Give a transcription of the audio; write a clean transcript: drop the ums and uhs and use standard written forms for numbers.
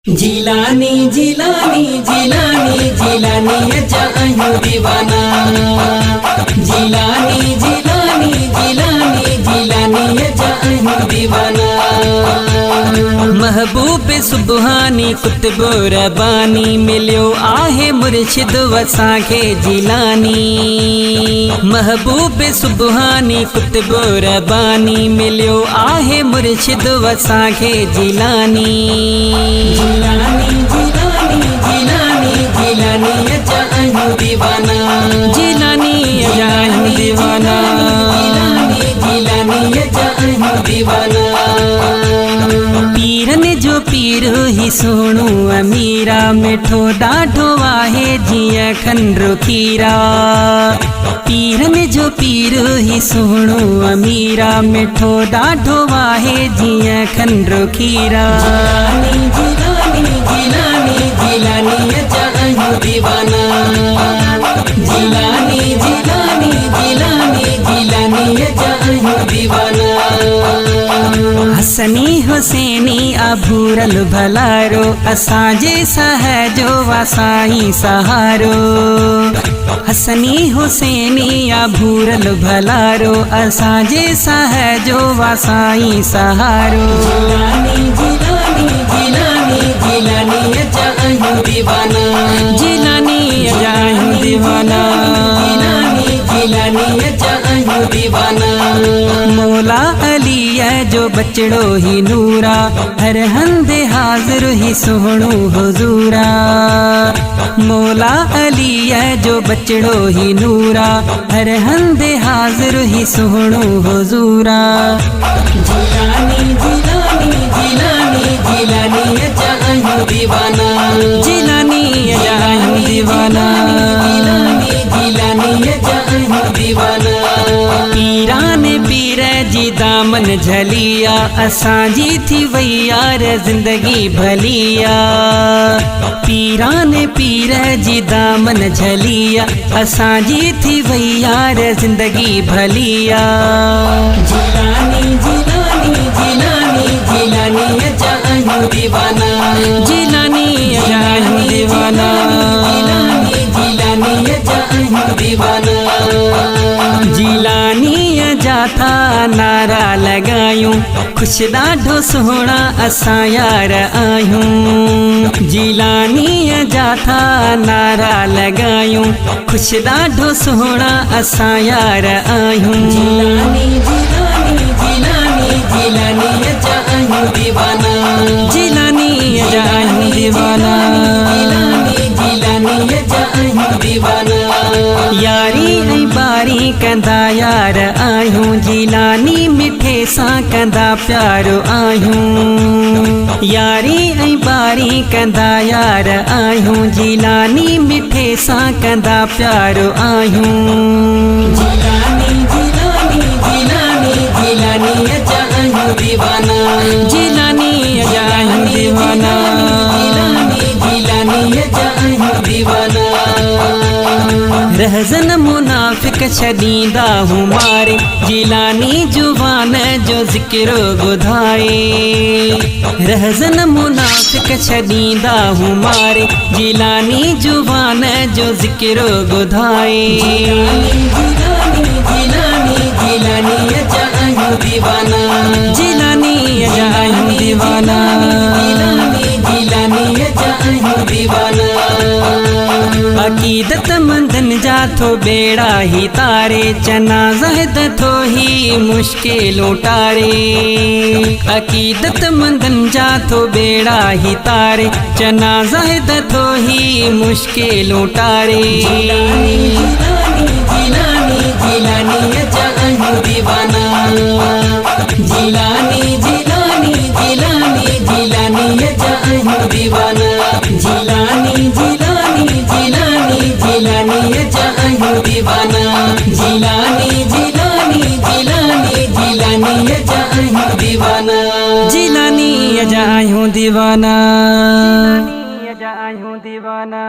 जिलानी जिलानी जिलानी जिलानी जायूं दीवाना। जिलानी जिलानी जिलानी जिलानी जायूं दीवाना। महबूब सुबहानी कुतुब रबानी मिलियो आहे मुर्शिद वसाखे जिलानी। महबूब सुबहानी कुतुब रबानी मिलियो आहे मुर्शिद वसाखे जिलानी। जिलानी जिलानी जिलानी जिलानी जायूं दीवाना। जिलानी जायूं दीवाना। जिलानी जिलानी जायूं दीवाना। पीरन जो पीर ही सोनू अमीरा मिठो ॾाढो आहे जिया खंडो खीरा। पीरन जो पीर ही सोनू अमीरा मिठो ॾाढो आहे जिया खंडो खीरा। जिलानी जिलानी जिलानी जायूं दीवाना। जिलानी जिलानी जिलानी जिलानी जायूं दीवाना। हसनी हुसैनी अभूरल भलारो असांजे सहजो वसाई सहारो। हसनी हुसैनी अभूरल भलारो असांजे सहजो वसाई सहारो। जिलानी जिलानी जिलानी जिलानी जायूं दीवाना। जिलानी जायूं दीवाना। जिलानी जिलानी जायूं दीवाना। मौला अली जो बचड़ो ही नूरा हर हंदे हाजिर ही सोहणो हुजूरा। मौला अली जो बचड़ो ही नूरा हर हंदे हाजिर ही सोहणो हुजूरा। जिलानी जिलानी जिलानी जिलानी जायूं दीवाना। जिलानी जायूं दीवाना। जिलानी जिलानी जायूं दीवाना। पीरान पीर जी दामन झलिया असांजी थी वई यार जिंदगी भलिया। पीरान पीर जी दामन झलिया असांजी थी वई यार जिंदगी भलिया। जिलानी जिलानी जिलानी जिलानी जायूं दीवाना। जिलानी जायूं दीवाना। जिलानी जिलानी जायूं दीवाना। जिलानी जाथा नारा लगायूं खुश ॾाढो सोहणा असां यार आहियूं। जिलानी जाथा नारा लगायूं खुश ॾाढो सोहणा असां यार आहियूं। जिलानी जिलानी जिलानी जिलानी जायूं दीवाना। जिलानी जायूं दीवाना। जिलानी जिलानी जायूं दीवाना। यारी ऐं बारी कंदा यार आहियूं जिलानी मिठे सां कंदा प्यारो आहियूं। यारी ऐं बारी कंदा यार आहियूं जिलानी मिठे सां कंदा प्यारो आहियूं। जिलानी जिलानी जिलानी जिलानी जायूं दीवाना। जिलानी जायूं दीवाना। जिलानी जिलानी जायूं दीवाना। रहज़न मुनाफिक छॾींदा हूँ मारे जिलानी जुबान जो ज़िक्र ॿुधाए। रहज़न मुनाफिक छॾींदा हूँ मारे जिलानी जुबान जो ज़िक्र ॿुधाए। जिलानी जिलानी जिलानी जायूं दीवाना। जिलानी जायूं दीवाना। जिलानी जिलानी जायूं दीवाना। अकीदत मंदन जा थो बेड़ा ही तारे चना ज़हद थो ही मुश्किलों टारे। अकीदत मंदन जा थो बेड़ा ही तारे चना ज़हद थो ही मुश्किलों टारे। जिलानी जिलानी जिलानी जायूं दीवाना। जिलानी जिलानी जिलानी जिलानी जायूं दीवाना। जिलानी जिलानी जिलानी जिलानी जायूं दीवाना। जिलानी जिलानी जिलानी जिलानी जायूं दीवाना। जिलानी जायूं दीवाना। जिलानी जायूं दीवाना।